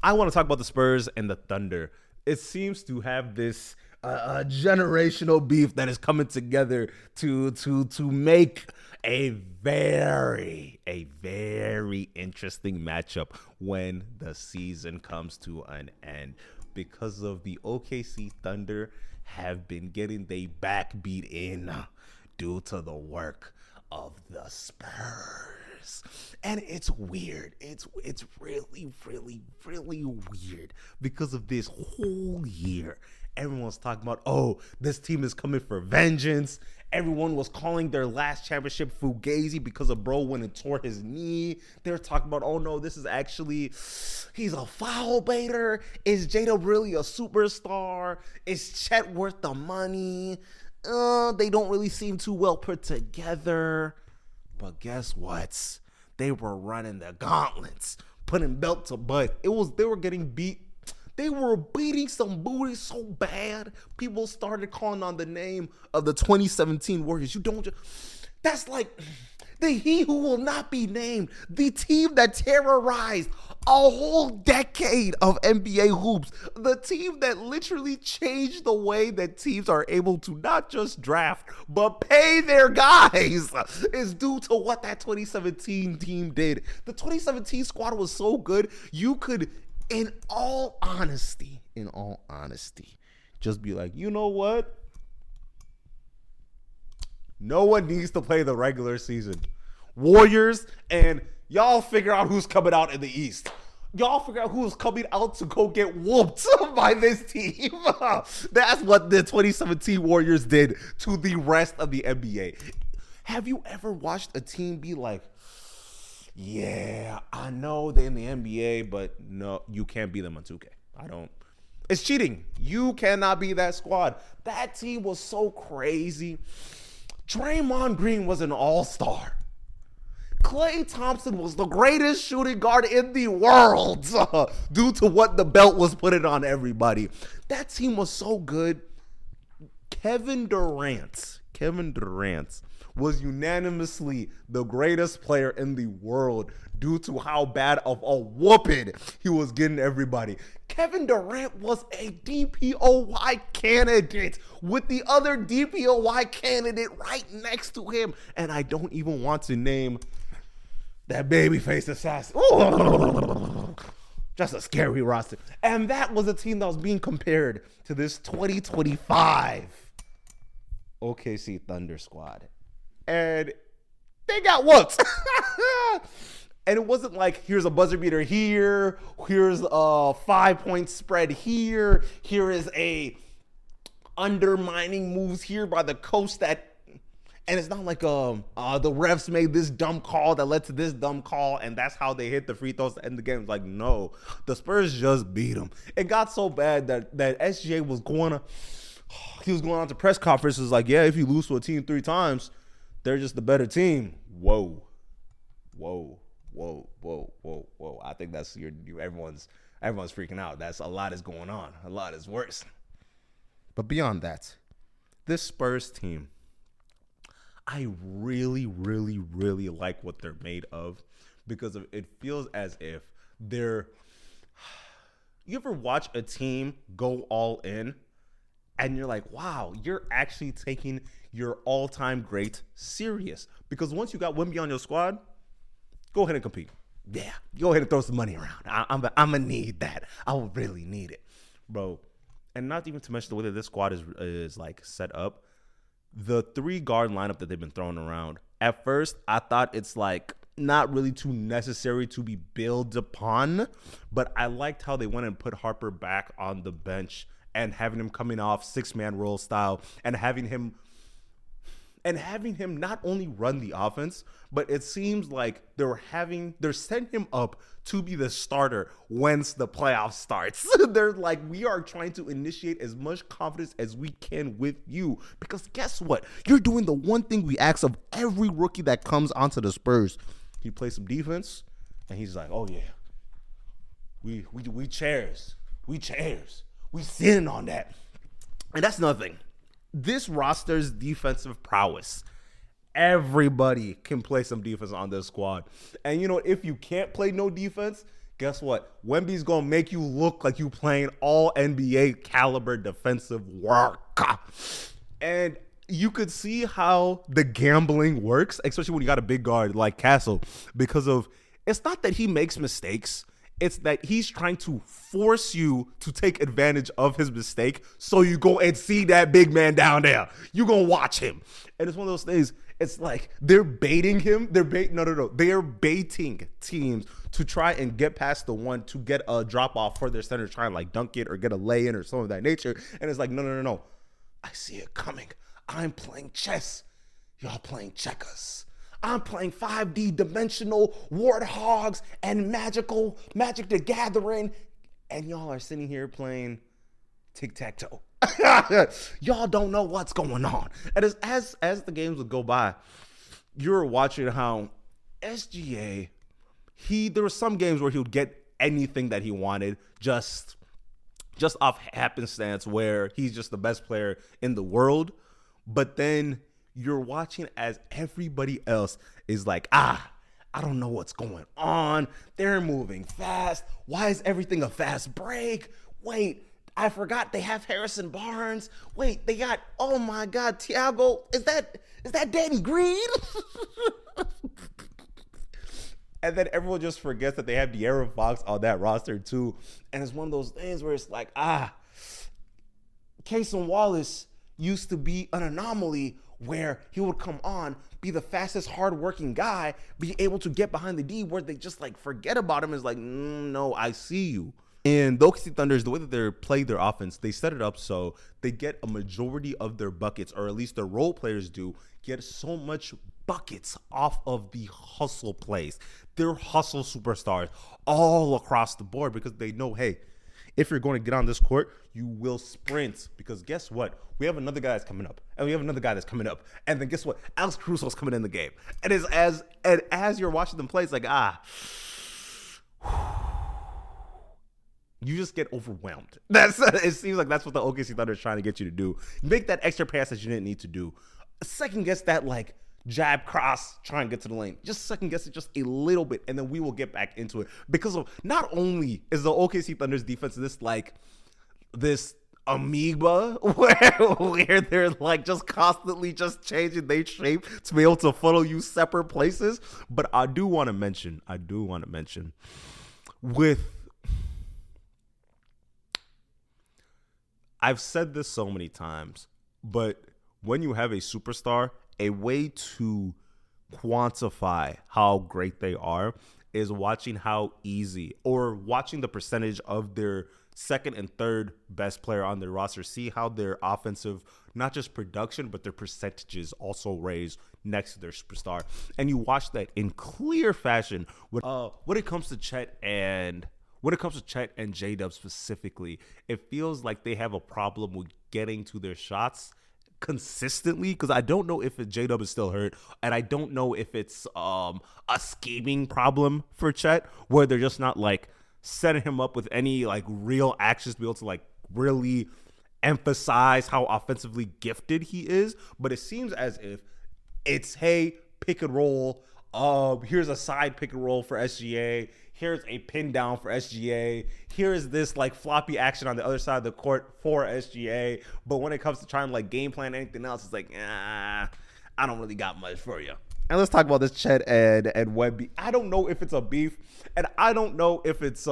I want to talk about the Spurs and the Thunder. It seems to have this generational beef that is coming together to make a very interesting matchup when the season comes to an end, because of the OKC Thunder have been getting their back beat in due to the work of the Spurs. And it's weird. It's really weird, because of this whole year. Everyone's talking about, oh, this team is coming for vengeance. Everyone was calling their last championship fugazi because a bro went and tore his knee. They're talking about, oh no, this is actually, he's a foul baiter. Is Jada really a superstar? Is Chet worth the money? They don't really seem too well put together. But guess what? They were running the gauntlets, putting belt to butt. They were getting beat. They were beating some booty so bad, people started calling on the name of the 2017 Warriors. That's like he who will not be named, the team that terrorized a whole decade of NBA hoops, the team that literally changed the way that teams are able to not just draft, but pay their guys, is due to what that 2017 team did. The 2017 squad was so good, you could, in all honesty, just be like, you know what? No one needs to play the regular season. Warriors, and y'all figure out who's coming out in the East. Y'all figure out who's coming out to go get whooped by this team. That's what the 2017 Warriors did to the rest of the NBA. Have you ever watched a team be like, yeah, I know they're in the NBA, but no, you can't beat them on 2K. It's cheating. You cannot be that squad. That team was so crazy. Draymond Green was an all-star. Klay Thompson was the greatest shooting guard in the world due to what the belt was putting on everybody. That team was so good. Kevin Durant was unanimously the greatest player in the world due to how bad of a whooping he was getting everybody. Kevin Durant was a DPOY candidate with the other DPOY candidate right next to him. And I don't even want to name that babyface assassin. Ooh, just a scary roster. And that was a team that was being compared to this 2025 OKC Thunder squad. And they got whooped. And it wasn't like, here's a buzzer beater here, here's a 5-point spread here, here is a undermining moves here by the coach that, and it's not like the refs made this dumb call that led to this dumb call, and that's how they hit the free throws to end the game. It's like, no, the Spurs just beat them. It got so bad that SGA was going on to press conferences like, yeah, if you lose to a team 3 times, they're just the better team. Whoa. I think that's everyone's freaking out. A lot is going on. A lot is worse. But beyond that, this Spurs team, I really like what they're made of, because it feels as if they're. You ever watch a team go all in, and you're like, wow, you're actually taking your all-time great serious. Because once you got Wemby on your squad, go ahead and compete. Yeah, go ahead and throw some money around. I'm gonna need that. I will really need it, bro. And not even to mention the way that this squad is like set up. The 3-guard lineup that they've been throwing around. At first, I thought it's like not really too necessary to be built upon, but I liked how they went and put Harper back on the bench and having him coming off 6-man role style and having him not only run the offense, but it seems like they're setting him up to be the starter once the playoffs starts. They're like, we are trying to initiate as much confidence as we can with you, because guess what? You're doing the one thing we ask of every rookie that comes onto the Spurs. He plays some defense, and he's like, oh yeah, we chairs, we sitting on that. And that's another thing. This roster's defensive prowess. Everybody can play some defense on this squad. And, if you can't play no defense, Guess what? Wemby's going to make you look like you playing all NBA caliber defensive work. And you could see how the gambling works, especially when you got a big guard like Castle, because of it's not that he makes mistakes. It's that he's trying to force you to take advantage of his mistake so you go and see that big man down there. You're going to watch him. And it's one of those things. It's like they're baiting him. No. They are baiting teams to try and get past the one to get a drop off for their center, try and like dunk it or get a lay in or something of that nature. And it's like, no. I see it coming. I'm playing chess. Y'all playing checkers. I'm playing 5D dimensional warthogs and Magic the Gathering. And y'all are sitting here playing tic-tac-toe. Y'all don't know what's going on. And as the games would go by, you're watching how SGA, there were some games where he would get anything that he wanted just off happenstance, where he's just the best player in the world. But then you're watching as everybody else is like, I don't know what's going on. They're moving fast. Why is everything a fast break? Wait, I forgot they have Harrison Barnes. Wait, they got, oh my God, Thiago. Is that Danny Green? And then everyone just forgets that they have De'Aaron Fox on that roster too. And it's one of those things where it's like, Cason Wallace used to be an anomaly where he would come on, be the fastest, hardworking guy, be able to get behind the D, where they just like forget about him. Is like, no, I see you. And the OKC Thunders, the way that they play their offense, they set it up so they get a majority of their buckets, or at least their role players do, get so much buckets off of the hustle plays. They're hustle superstars all across the board because they know, hey, if you're going to get on this court, you will sprint, because guess what? We have another guy that's coming up, and we have another guy that's coming up, and then guess what? Alex Caruso's coming in the game, and as you're watching them play, it's like you just get overwhelmed. It seems like that's what the OKC Thunder is trying to get you to do. Make that extra pass that you didn't need to do. Second guess that like jab cross, try and get to the lane. Just second guess it just a little bit, and then we will get back into it. Because of not only is the OKC Thunder's defense this amoeba where they're like just constantly just changing their shape to be able to follow you separate places, but I do want to mention I've said this so many times, but when you have a superstar, a way to quantify how great they are is watching how easy, or watching the percentage of their second and third best player on their roster, see how their offensive, not just production, but their percentages also raise next to their superstar. And you watch that in clear fashion when it comes to Chet and J-Dub specifically. It feels like they have a problem with getting to their shots consistently, because I don't know if J-Dub is still hurt, and I don't know if it's a scheming problem for Chet, where they're just not like setting him up with any like real actions to be able to like really emphasize how offensively gifted he is. But it seems as if it's, hey, pick and roll, here's a side pick and roll for SGA, here's a pin down for SGA, here's this like floppy action on the other side of the court for SGA. But when it comes to trying to like game plan anything else, it's like, I don't really got much for you. And let's talk about this Chet and Wemby. I don't know if it's a beef, and I don't know if it's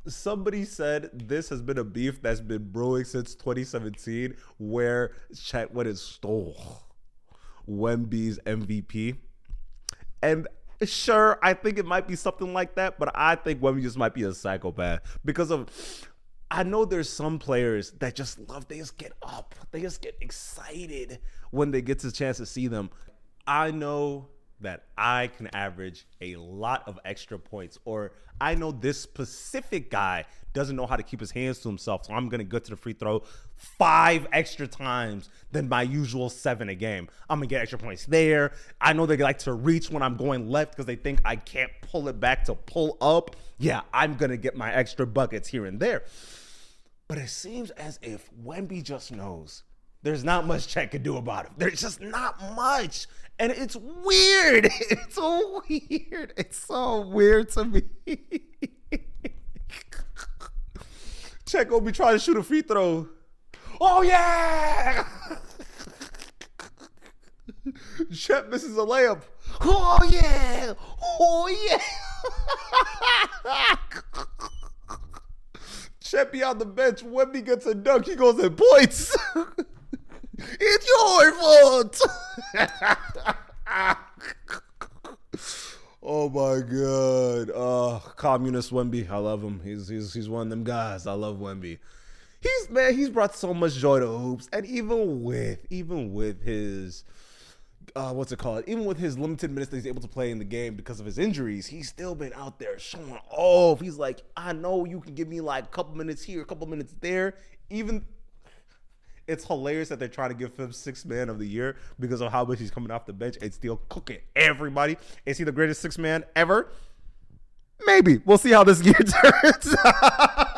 somebody said this has been a beef that's been brewing since 2017, where Chet went and stole Wemby's MVP. And sure, I think it might be something like that, but I think Wemby just might be a psychopath, because of, I know there's some players that just love, they just get up, they just get excited when they get the chance to see them. I know that I can average a lot of extra points, or I know this specific guy doesn't know how to keep his hands to himself, so I'm going to go to the free throw 5 extra times than my usual 7 a game. I'm going to get extra points there. I know they like to reach when I'm going left because they think I can't pull it back to pull up. Yeah, I'm going to get my extra buckets here and there. But it seems as if Wemby just knows There's not much Chet can do about it. There's just not much. And it's weird. It's so weird. It's so weird to me. Chet gonna be trying to shoot a free throw. Oh, yeah! Chet misses a layup. Oh, yeah! Oh, yeah! Chet be on the bench. Wemby gets a dunk. He goes and points. It's your fault. Oh my God. Communist Wemby. I love him. He's one of them guys. I love Wemby. He's brought so much joy to hoops. And even with his even with his limited minutes that he's able to play in the game because of his injuries, he's still been out there showing off. He's like, I know you can give me like a couple minutes here, a couple minutes there. It's hilarious that they're trying to give him sixth man of the year because of how much he's coming off the bench and still cooking everybody. Is he the greatest sixth man ever? Maybe. We'll see how this year turns out.